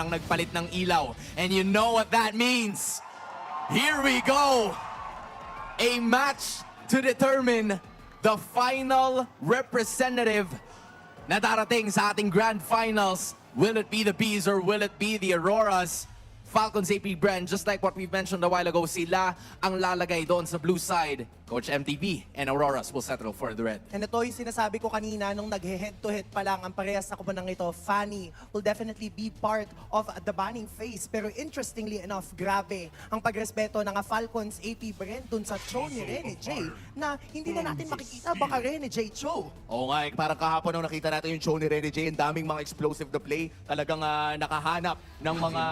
lang nagpalit ng ilaw. And you know what that means. Here we go. A match to determine the final representative na darating sa ating grand finals. Will it be the Bees or will it be the Auroras? Falcons AP Brand, just like what we mentioned a while ago, sila ang lalagay doon sa blue side. Coach MTV and Auroras will settle for the red. And ito yung sinasabi ko kanina nung nag-head-to-head pa lang ang parehas na kumanang ito. Fanny will definitely be part of the banning phase. Pero interestingly enough, grabe ang pagrespeto ng Falcons AP Brand dun sa show ni Rene J na hindi na natin makikita baka Rene J show. Oo nga, parang kahapon nung nakita natin yung show ni Rene J, ang daming mga explosive na play. Talagang nakahanap ng mga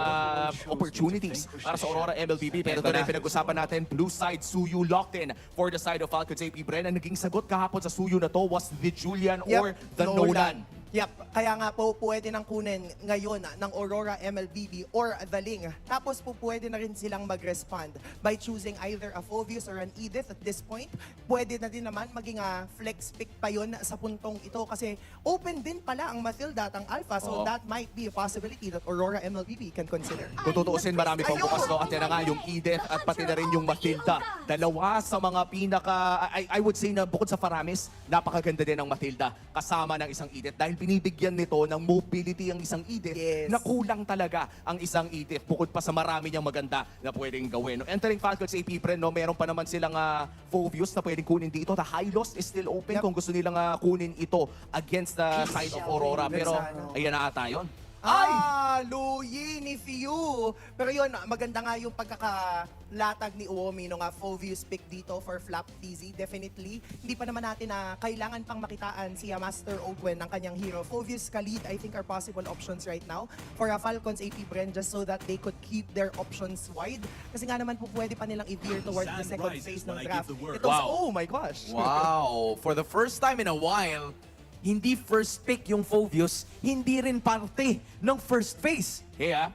opportunities para sa Aurora MLBB. Pero ito na yung pinag-usapan natin, blue side, Suyu locked in for the side of Falcons AP Bren. Ang naging sagot kahapon sa Suyu na to was the Julian or the Nolan. Yep, kaya nga po pwede nang kunin ngayon ng Aurora MLBB or the Ling. Tapos po pwede na rin silang mag-respond by choosing either a Phoveus or an Edith at this point. Pwede na din naman maging flex pick pa yun sa puntong ito kasi open din pala ang Mathilda at ang Alpha, so that might be a possibility that Aurora MLBB can consider. Kung tutuusin, marami pang bukas no. At yan na nga yung Edith at pati na rin yung Mathilda. Dalawa sa mga pinaka, I would say na bukod sa Faramis, napakaganda din ang Mathilda kasama ng isang Edith. Dahil binibigyan nito ng mobility ang isang Edith na kulang talaga ang isang Edith bukod pa sa marami niyang maganda na pwedeng gawin. No, entering Falcons AP Pre, no, meron pa naman silang Phoveus na pwedeng kunin dito. The Hylos is still open kung gusto nilang kunin ito against the side of Aurora. Pero ayan na ata yun. Luyi ni Fiu. Pero yun, maganda nga yung pagkakalatag ni Uomi nung Phoveus pick dito for Flap TZ. Definitely. Hindi pa naman natin na kailangan pang makitaan si Master Ogwen ng kanyang hero. Phoveus, Khalid, I think are possible options right now for Falcons AP Bren just so that they could keep their options wide. Kasi nga naman po pwede pa nilang i-veer towards the second phase ng draft. Oh my gosh! Wow! For the first time in a while, hindi first pick yung Phoveus, hindi rin parte ng first phase. Kaya,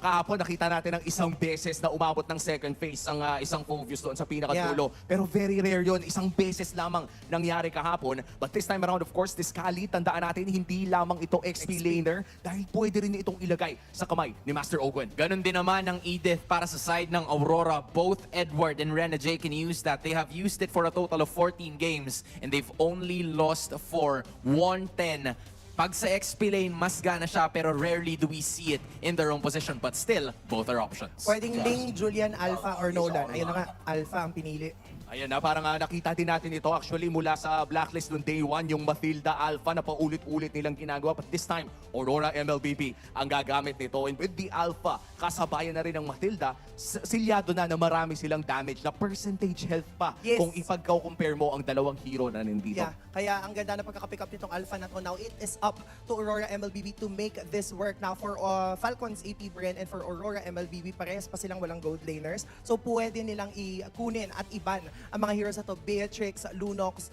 kahapon nakita natin ng isang beses na umabot ng second phase ang isang Phoveus doon sa pinakatulo. Pero very rare yun. Isang beses lamang nangyari kahapon. But this time around, of course, this Kali, tandaan natin, hindi lamang ito XP laner dahil pwede rin itong ilagay sa kamay ni Master Ogwen. Ganon din naman ang Edith para sa side ng Aurora. Both Edward and Rene J can use that. They have used it for a total of 14 games and they've only lost for 110. Pag sa XP lane, mas gana siya pero rarely do we see it in their own position. But still, both are options. Pwedeng Ling, Julian, Alpha, or Nolan. Ayun na nga, Alpha ang pinili. Ayan na, parang nakita din natin ito actually mula sa blacklist noong day 1, yung Mathilda Alpha na paulit-ulit nilang ginagawa. But this time, Aurora MLBB ang gagamit nito. And with the Alpha, kasabayan na rin ng Mathilda, silyado na marami silang damage na percentage health pa kung ipagka-compare mo ang dalawang hero na nandito. Yeah, kaya ang ganda na pagkakapick up nitong Alpha na to. Now, it is up to Aurora MLBB to make this work. Now, for Falcons AP Bren and for Aurora MLBB, parehas pa silang walang gold laners. So, pwede nilang ikunin at iban ang mga heroes na to. Beatrix, Lunox,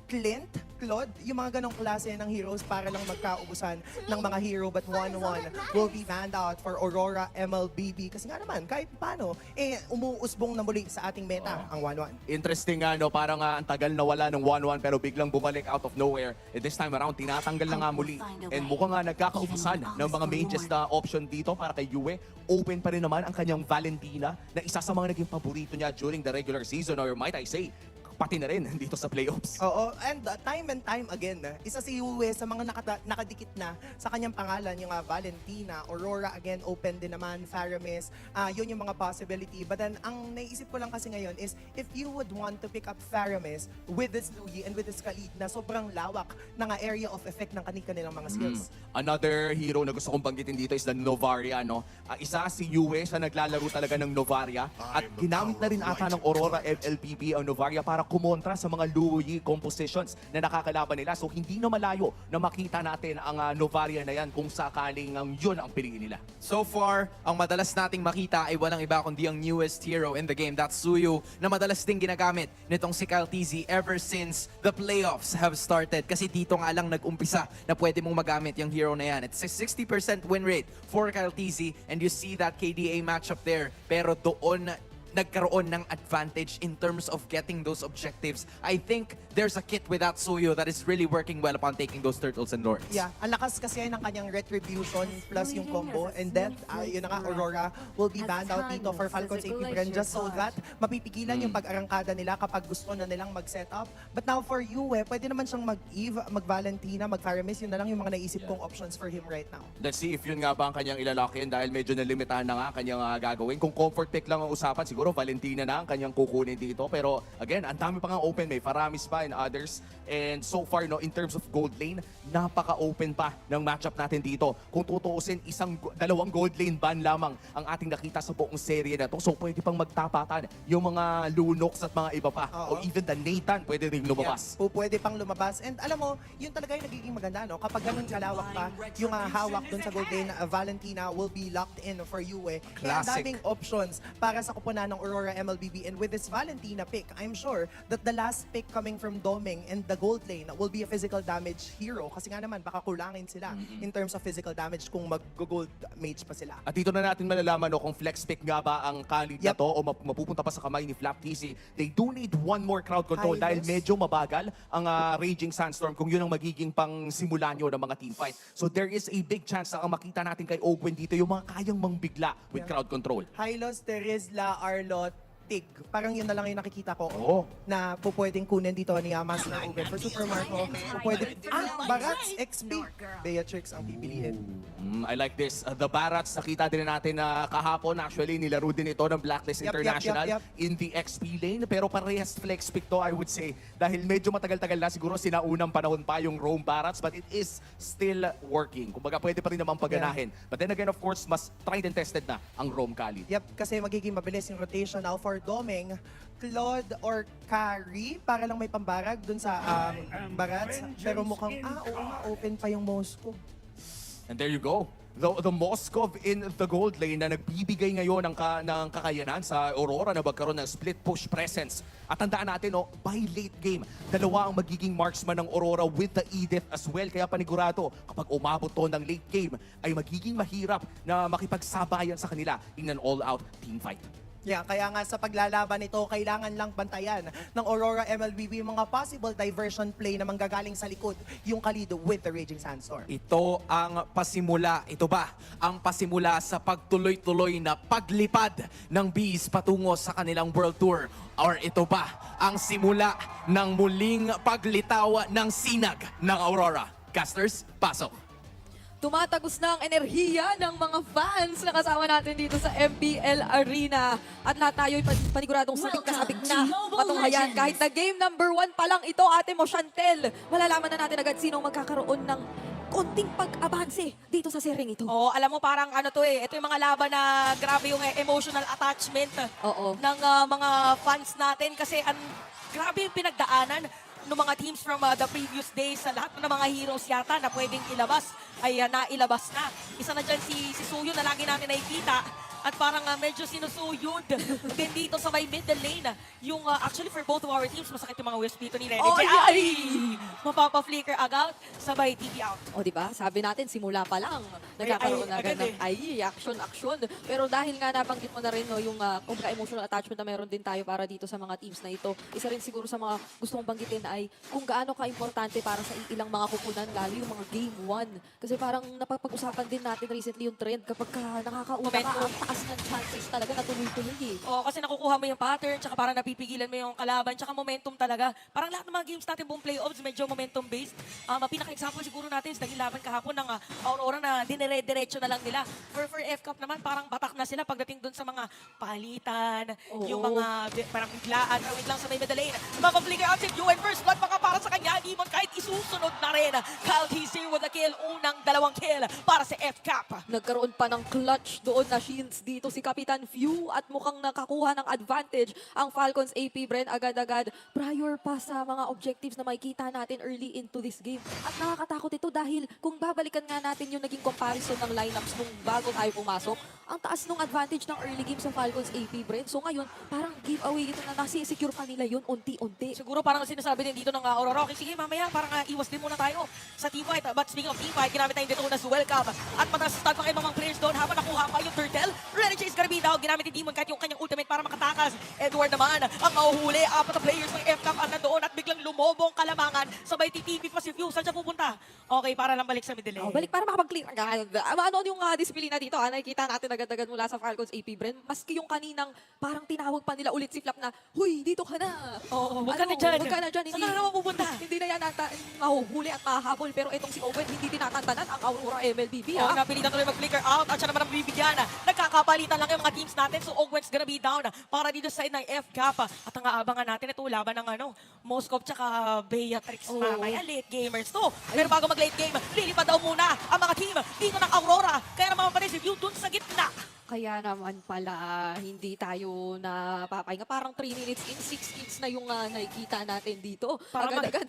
Clint, Claude, yung mga ganong klase ng heroes para lang magkaubusan ng mga hero. But 1-1 will be banned out for Aurora MLBB. Kasi nga naman, kahit paano, umuusbong na muli sa ating meta ang 1-1. Interesting nga, no? Parang ang tagal na wala ng 1-1 pero biglang bumalik out of nowhere. And this time around, tinatanggal na nga muli. And mukhang nga nagkakaubusan ng mga mages na option dito para kay Yue. Open pa rin naman ang kanyang Valentina na isa sa mga naging paborito niya during the regular season, or might I say, pati na rin dito sa playoffs. Oo, and time again, isa si Yue sa mga nakadikit na sa kanyang pangalan, yung Valentina, Aurora, again, open din naman, Faramis, yun yung mga possibility. But then, ang naisip ko lang kasi ngayon is, if you would want to pick up Faramis with this Louie and with this Khalid na sobrang lawak ng area of effect ng kanilang mga skills. Another hero na gusto kong banggitin dito is the Novaria, no? Isa si Yue, siya naglalaro talaga ng Novaria at ginamit na rin ata ng Aurora MLBB ang Novaria para kumontra sa mga Luyi compositions na nakakalaban nila. So hindi na malayo na makita natin ang Novaria na yan kung sakaling yun ang piliin nila. So far, ang madalas nating makita ay walang iba kundi ang newest hero in the game. That's Suyu, na madalas din ginagamit nitong si Kyle TZ ever since the playoffs have started. Kasi dito nga lang nag-umpisa na pwede mong magamit yung hero na yan. It's a 60% win rate for Kyle TZ and you see that KDA matchup there. Pero doon nagkaroon ng advantage in terms of getting those objectives. I think there's a kit with Atsuyo that is really working well upon taking those turtles and lords. Yeah, ang lakas kasi ng kanyang retribution plus yung combo and then yun na nga, Aurora will be banned out dito for Falcons AP Bren just so that mapipigilan yung pag-arangkada nila kapag gusto na nilang mag-set up. But now for Yue, pwede naman siyang mag-Eve, mag-Valentina, mag-Faramis, yun na lang yung mga naisip kong options for him right now. Let's see if yun nga ba ang kanyang ilalakin dahil medyo nalimitahan na nga kanyang gagawin. Kung comfort pick lang ang usapan, siguro Valentina na ang kanyang kukunin dito. Pero again, ang dami pa nga open. May Faramis pa and others. And so far, no, in terms of gold lane, napaka-open pa ng matchup natin dito. Kung tutuusin, dalawang gold lane ban lamang ang ating nakita sa buong serye na to. So pwede pang magtapatan yung mga Lunox at mga iba pa. Oo. O even the Nathan, pwede rin lumabas. Yeah, pwede pang lumabas. And alam mo, yun talaga yung nagiging maganda, no? Kapag ganun kalawak pa, yung hawak dun sa gold lane, Valentina will be locked in for Yue. Kaya ang Classic. daming options para sa kupunan ng Aurora MLBB. And with this Valentina pick, I'm sure that the last pick coming from Doming and the gold lane will be a physical damage hero. Kasi nga naman, baka kulangin sila in terms of physical damage kung mag-gold mage pa sila. At dito na natin malalaman no, kung flex pick nga ba ang Khalid na Yep. to o mapupunta pa sa kamay ni Flap TC. They do need one more crowd control Hylos. dahil medyo mabagal ang Raging Sandstorm kung yun ang magiging pang simula nyo ng mga teamfight. So there is a big chance na ang makita natin kay Ogwen dito yung mga kayang mangbigla with crowd control. Hylos, Terizla, Arlot, Tig. Parang yun na lang yung nakikita ko Oo. na pupwedeng kunin dito ni Master Oven. For Super Marco, pupwede... Barats XP. Beatrix ang pipiliin. I like this. The Barats, nakita din natin na kahapon actually nilaro din ito ng Blacklist Yup, yup, International yup, yup. in the XP lane. Pero parehas flex pick to I would say. Dahil medyo matagal-tagal na siguro sinaunang panahon pa yung Rome Barats but it is still working. Kumbaga pwede pa rin naman paganahin. But then again of course, mas tried and tested na ang Rome Khalid. Yep, kasi magiging mabilis yung rotation now for Doming, Claude or Carrie para lang may pambarag dun sa Barats. Pero mukhang, oo nga, open pa yung Moscow. And there you go. The Moskov in the gold lane na nagbibigay ngayon ng kakayanan sa Aurora na magkaroon ng split push presence. At tandaan natin, no, by late game, dalawa ang magiging marksman ng Aurora with the Edith as well. Kaya panigurado, kapag umabot to ng late game, ay magiging mahirap na makipagsabayan sa kanila in an all-out team fight. Yeah, kaya nga sa paglalaban nito, kailangan lang bantayan ng Aurora MLBB yung mga possible diversion play na manggagaling sa likod yung Khalid with the Raging Sandstorm. Ito ang pasimula, ito ba ang pasimula sa pagtuloy-tuloy na paglipad ng Bees patungo sa kanilang World Tour? Or ito ba ang simula ng muling paglitaw ng sinag ng Aurora? Casters, pasok! Tumatagos na ang enerhiya ng mga fans na kasama natin dito sa MPL Arena. At lahat tayo ay paniguradong sabik na sabik na patunghayan. Kahit na game number 1 pa lang ito, ate mo, Chantel, malalaman na natin agad sino magkakaroon ng konting pag-abanse dito sa sering ito. Oo, alam mo parang ano to ito yung mga laban na grabe yung emotional attachment Oo. ng mga fans natin kasi grabe yung pinagdaanan ng mga teams from the previous days sa lahat ng mga heroes yata na pwedeng ilabas ay nailabas na. Isa na dyan si Suyo na lagi natin nakikita at parang medyo sinusuyod din dito sa may middle lane. Yung actually for both of our teams, masakit yung mga wisp dito ni Renny. Oh, Ay! Mapapa-flicker agad, sabay TV out. O, di ba? Sabi natin, simula pa lang, nagkakaroon na agad ng action. Pero dahil nga nabanggit mo na rin no, yung kumbaga emotional attachment na meron din tayo para dito sa mga teams na ito, isa rin siguro sa mga gusto kong banggitin ay kung gaano ka-importante para sa ilang mga kupunan, lalo yung mga game 1. Kasi parang napapag-usapan din natin recently yung trend kapag nakakauna ka, Momentum. ang taas ng chances talaga na tuloy-tuloy eh. Oo, kasi nakukuha mo yung pattern, tsaka parang napipigilan mo yung kalaban, tsaka momentum talaga. Parang lahat ng mga games natin buong playoffs, medyo momentum-based. Pinaka-example siguro natin, naging laban kahapon ng Aurora na dinire-diretso na lang nila. For F-Cup naman, parang batak na sila pagdating dun sa mga palitan, Oo. yung mga parang biglaan, wait lang sa may middle lane. Mapapflicker out si UN first blood, baka para sa kanya, Demon kahit isusunod na rin. Kyle Kizir with a kill, unang 2 kill para sa F-Cup. Nagkaroon pa ng clutch doon na shields dito si Kapitan Few at mukhang nakakuha ng advantage ang Falcons AP Bren agad-agad prior pa sa mga objectives na makikita natin early into this game. At nakakatakot ito dahil kung babalikan nga natin yung naging comparison ng lineups nung bago tayo pumasok, ang taas ng advantage ng early game sa Falcons AP Bren. So ngayon, parang giveaway ito na nasi-secure pa nila yun unti-unti. Siguro parang sinasabi din dito ng Aurora. Okay, sige, mamaya, parang iwas din muna tayo sa teamfight. But speaking of teamfight, ginamit tayong dito as welcome. At mataas start pa kayo mga players doon habang nakuha pa yung turtle. Renegade is gonna be down. Ginamit ni Demon kahit yung kanyang ultimate para makatakas. Edward naman, ang mahuhuli. Apat na players ng FCAP ang nandoon at biglang lumobong kalamangan. Sabay titipi pa si Fuse. Saan siya pupunta? Okay, para lang balik sa middle lane. Oh, balik para makapag-clear agad. Ano yung disiplina dito? Nakikita natin agad-agad mula sa Falcons AP Bren. Maski yung kaninang parang tinawag pa nila ulit si Flap na, "Huy, dito ka na." Oo, wag ka na dyan. Wag ka na dyan. Saan ka naman pupunta? Hindi na yan mahuhuli at mahahabol. Pero itong si Owen, hindi tinatantanan ang Aurora MLBB. Oo, napilitan tuloy mag-flicker out at siya naman ang bibigyan. Nagkakapalitan lang yung mga teams natin. So, Ogwen's gonna be down para dito sa side ng FCAP. At ang aabangan natin, ito laban ng Moskov tsaka Beatrix. Oo. Mamaya, late gamers to. Pero bago mag-late game, lilipad daw muna ang mga team dito ng Aurora. Kaya naman pa rin si View dun sa gitna. Kaya naman pala, hindi tayo napapahinga. Parang 3 minutes in 6 hits na yung nakikita natin dito. Parang Agad-agad.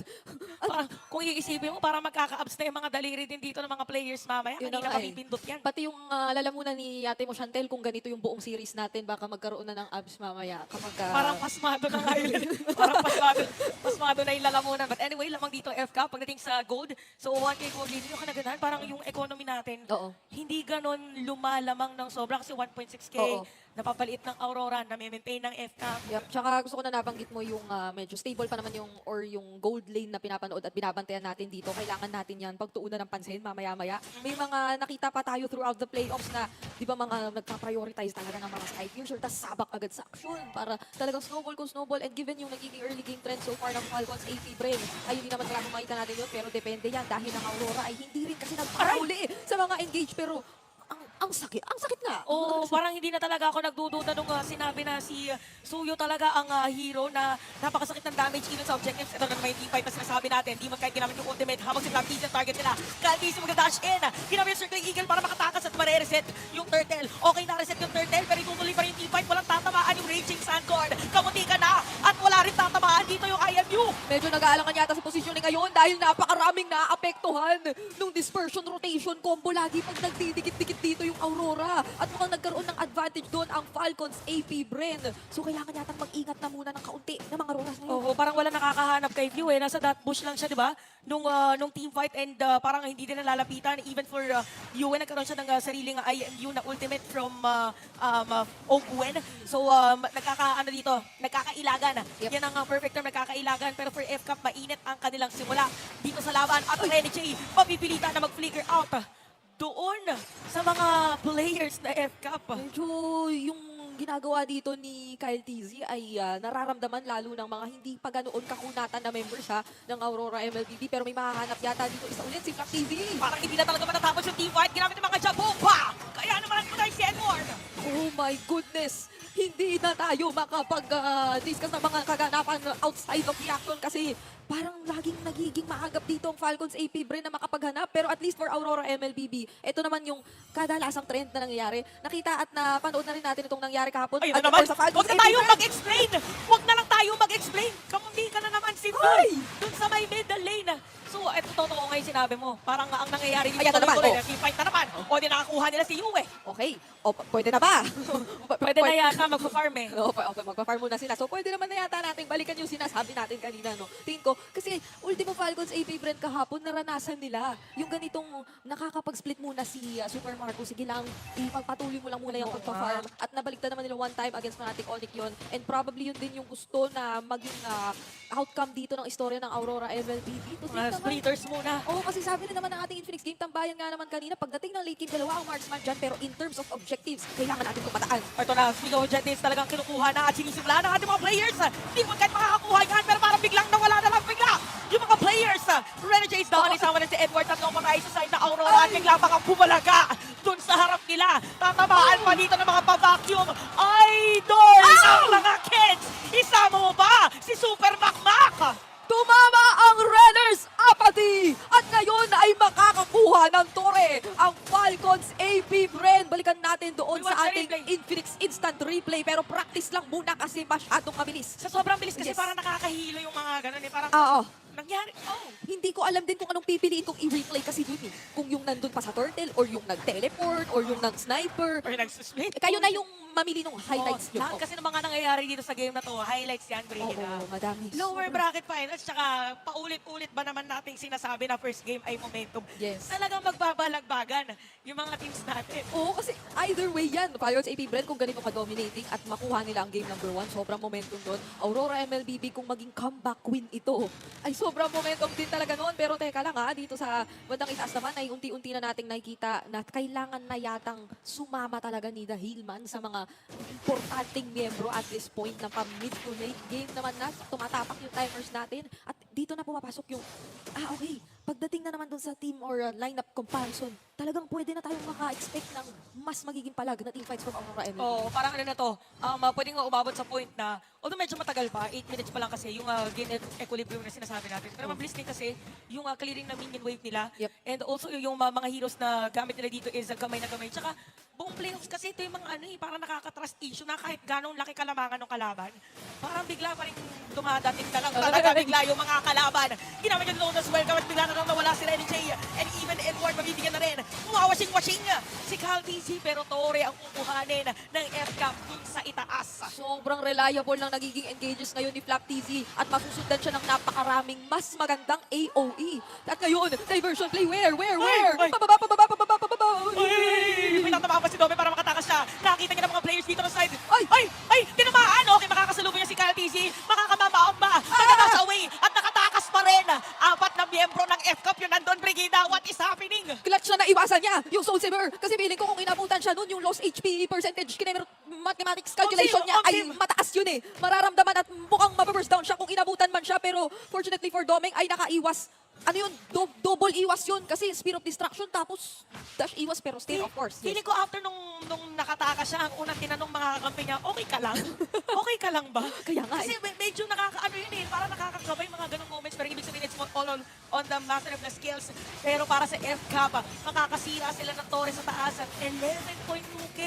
Parang kung iisipin mo, parang magkaka-abs na yung mga daliri din dito ng mga players mamaya. Yun na Kanina nga eh. mapipindot yan. Pati yung lalamunan ni ate mo, Chantel, kung ganito yung buong series natin, baka magkaroon na ng abs mamaya. Kapag, Parang pasmado na nga yun. Parang pasmado na yung lalamunan. But anyway, lamang dito FCAP pagdating sa gold. So 1K gold lead, yung kanaganahan, parang yung economy natin, Oo. hindi ganon lumalamang ng sobra kasi 1.6K. Oo. Napapaliit ng Aurora, na-maintain ng FCAP. Yep. Tsaka gusto ko na nabanggit mo yung medyo stable pa naman yung gold lane na pinapanood at binabantayan natin dito. Kailangan natin yan pagtuunan ng pansin mamaya-maya. May mga nakita pa tayo throughout the playoffs na di ba mga nagpa-prioritize talaga ng mga side user tas sabak agad sa action para talagang snowball kung snowball and given yung nagiging early game trend so far ng Falcons AP Brain ay hindi naman talaga makita natin yun pero depende yan dahil ang Aurora ay hindi rin kasi nagpakauli sa mga engage pero ang sakit nga. Oo, parang hindi na talaga ako nagdududa nung sinabi na si Suyo talaga ang hero na napakasakit ng damage even sa objectives. Ito na naman yung teamfight na sinasabi natin. Di man kahit ginamit yung ultimate habang si Flaptis yung target nila. Kaltis yung mag-dash in. Ginamit yung Circling Eagle para makatakas at mare-reset yung Turtle. Okay na reset yung Turtle pero itutuloy pa rin yung teamfight. Walang tatamaan yung Raging Sandcorn. Kamuti ka na at wala rin tatamaan dito yung IMU. Medyo nag-aalangan yata sa positioning ngayon dahil napakaraming naapektuhan nung dispersion rotation combo lagi pag nagdidikit-dikit dito yung Aurora. At mukhang nagkaroon ng advantage doon ang Falcons AP Bren. So kailangan yatang mag-ingat na muna ng kaunti ng mga Auroras na yun. Oo, parang wala nakakahanap kay View eh. Nasa dot bush lang siya, di ba? Nung team fight and parang hindi din nalalapitan. Even for Yuen, nagkaroon siya ng sariling IMU na ultimate from Ogwen. So, nagkakailagan. Yep. Yan ang perfect term, nagkakailagan. Pero for FCAP, mainit ang kanilang simula dito sa laban. At Renegade, mapipilitan na mag-flicker out doon sa mga players na FCAP. Medyo yung ginagawa dito ni Kyle TZ ay nararamdaman lalo ng mga hindi pa ganoon kakunatan na members ng Aurora MLBB. Pero may mahahanap yata dito isa ulit si Flap TV. Parang hindi na talaga matatapos yung team fight. Ginamit ng mga Jabomba. Kaya naman ang si Edward. Oh my goodness! Hindi na tayo makapag-discuss ng mga kaganapan outside of the action kasi parang laging nagiging maagap dito ang Falcons AP Bren na makapaghanap. Pero at least for Aurora MLBB, ito naman yung kadalasang trend na nangyayari. Nakita at napanood na rin natin itong nangyari kahapon. Ayun na At- naman. or sa Falcons Huwag na AP tayo Bren. mag-explain. Huwag na lang tayo mag-explain. Kamundi ka na naman si Ful. Dun sa may middle lane. So, eto totoo ngayon sinabi mo. Parang ang nangyayari dito Ayan na naman, tuloy-tuloy. oh. Team fight na naman. O, di nakakuha nila si Yue. Okay. O, pwede na ba? Pwede na yata mag-farm eh. Okay, magpa-farm muna sila. So, pwede naman na yata natin balikan yung sinasabi natin kanina, no? Tingin ko, kasi Ultimo Falcons AP Brand kahapon, naranasan nila yung ganitong nakakapag-split muna si Super Marco. Sige lang, ipagpatuloy mo lang muna yung pagpa-farm. At nabaliktad naman nila one time against Fnatic Onyx yun. And probably yun din yung gusto na maging outcome dito ng istorya ng Aurora MLBB. To think naman, Splitters muna. oo, kasi sabi rin naman ng ating Infinix Game, tambayan nga naman kanina, pagdating ng late game, dalawa ang marksman dyan, pero in terms of objectives, kailangan natin kumataan. Ito na, speaking of objectives, talagang kinukuha na at sinisimula ng ating mga players. Hindi mo kahit makakakuha yan, pero parang biglang nawala na lang bigla. Yung mga players, Renegade's down, isama na si Edward at patay sa side na Aurora at bigla pa kang bumalaga dun sa harap nila. Tatamaan pa dito ng mga pa-vacuum. Idol ng mga kids! Isama mo ba si Super Makmak? Tumama ang Runners Apathy! At ngayon ay makakakuha ng tore ang Falcons AP Bren. Balikan natin doon We sa want the ating replay. Infinix Instant Replay. Pero practice lang muna kasi masyadong mabilis. Sa sobrang bilis kasi Yes. parang nakakahilo yung mga ganun eh. Parang Oo. nangyari. Oh. Hindi ko alam din kung anong pipiliin kong i-replay kasi dun eh. Kung yung nandun pa sa turtle or yung nag-teleport or yung nag-sniper. Or nagsusmate. Kayo na yung mamili ng highlights Oh, yun. lahat kasi ng mga nangyayari dito sa game na to, highlights yan, Brigida. Oo, madami. Lower bracket finals, tsaka paulit-ulit ba naman nating sinasabi na first game ay momentum. Yes. Talagang magbabalagbagan yung mga teams natin. Oo, kasi either way yan. Pirates AP Brand kung ganito ka-dominating at makuha nila ang game number 1, sobrang momentum doon. Aurora MLBB kung maging comeback win ito, ay sobrang momentum din talaga noon. Pero teka lang dito sa bandang itaas naman ay unti-unti na nating nakikita na kailangan na yatang sumama talaga ni The Hillman sa mga importanteng miyembro at this point na pa-mid to late game naman na. Tumatapak yung timers natin at dito na pumapasok yung, okay, pagdating na naman doon sa team or lineup comparison, talagang pwede na tayong maka-expect ng mas magiging palag na team fights from Aurora MLB. Oo, parang ano na to, pwede nga umabot sa point na, although medyo matagal pa, 8 minutes pa lang kasi yung game equilibrium na sinasabi natin. Pero mabilis din kasi yung clearing na minion wave nila. Yep. And also yung mga heroes na gamit nila dito is gamay na gamay. Tsaka buong playoffs kasi ito yung mga parang nakaka-trust issue na kahit ganong laki kalamangan ng kalaban, parang bigla pa rin dumadating na lang talaga bigla yung mga kalaban. Ginamit yung Lone as well, gamit bigla na lang nawala si Renny J. And even Edward, mabibigyan na rin. Umawashing-washing si Cal TC, pero Torre ang kukuhanin ng F-Cup dun sa itaas. Sobrang reliable lang nagiging engages ngayon ni Flap TZ at masusundan siya ng napakaraming mas magandang AOE. At ngayon, diversion play, where? Ay! Pababa, pababa, pababa, pababa! Ay! May tatama pa si Dome para makatakas siya. Nakita niya ng mga players dito sa side. Ay! Ay! Tinamaan! Okay, makakasalubong niya si Cal TC. Makakamamaon ba? Nagkatasa away at nakatakas pa rin. Apat na miyembro ng F-Cup yung nandun, Brigida. What is happening? Clutch na naiwasan niya yung Soul Saber. Kasi feeling ko kung inabutan siya nun, yung lost HP percentage, mathematics calculation niya ay mataas yun eh. Mararamdaman at mukhang mababurst down siya kung inabutan man siya. Pero fortunately for Domeng ay nakaiwas. Ano yun? Double iwas yun. Kasi Spear of Destruction tapos dash iwas pero still of course. Yes. Feeling ko after nung nakatakas siya, ang unang tinanong mga kakampi niya, okay ka lang? Okay ka lang ba? Kaya nga Kasi medyo nakakaano yun eh, parang nakakagabay mga ganong moments, pero ibig sabihin it's all on the matter of the skills. Pero para sa F-Cup, makakasira sila ng Torre sa taas at 11.2k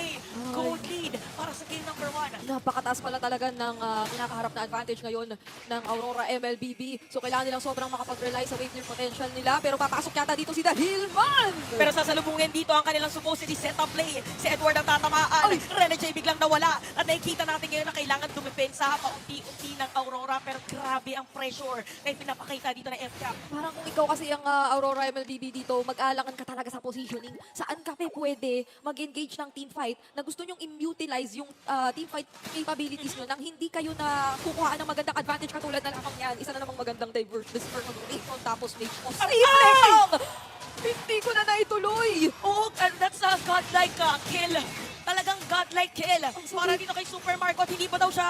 gold lead para sa game number 1. Napakataas pala talaga ng kinakaharap na advantage ngayon ng Aurora MLBB. So kailangan nilang sobrang makapag-rely sa wave clear potential nila. Pero papasok yata dito si The Hillman! Pero sasalubungin dito ang kanilang supposedly set-up play. Si Edward ang tatamaan. Rene J biglang nawala. At nakikita natin ngayon na kailangan dumipensa paunti-unti ng Aurora. Pero grabe ang pressure na pinapakita dito ng F-Cup. Parang kung ikaw kasi ang Aurora MLBB dito, mag-aalangan ka talaga sa positioning. Saan ka pwede mag-engage ng team fight na gusto nyong i-utilize yung team fight capabilities nyo nang hindi kayo na kukuhaan ng magandang advantage katulad na lamang yan. Isa na namang magandang diverse dispersion tapos make mo. Hindi ko na naituloy! Oh, and that's a godlike kill. Talagang godlike kill. Para dito kay Super Marco, hindi pa daw siya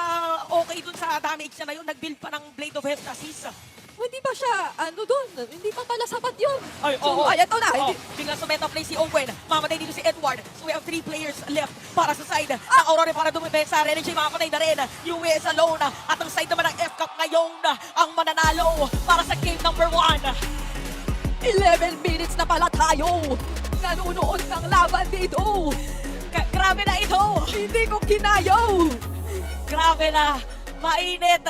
okay dun sa damage niya na yun. Nag-build pa ng Blade of Heptasis. Hindi ba siya, doon? Hindi pa pala sapat yun. Ay, So, oo. ito na. Oh, Hindi. biglang sumeta play si Owen. Mamatay dito si Edward. So we have 3 players left para sa side ng Aurora para dumipensa. Rene J mamatay na rin. US alone. At ang side naman ng F-Cup ngayon ang mananalo para sa game number 1. 11 minutes na pala tayo. Nanunood ng laban dito. Grabe na ito. Hindi ko kinayaw. Grabe na. Mainit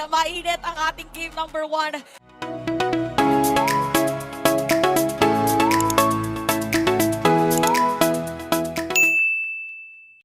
ang ating game number 1.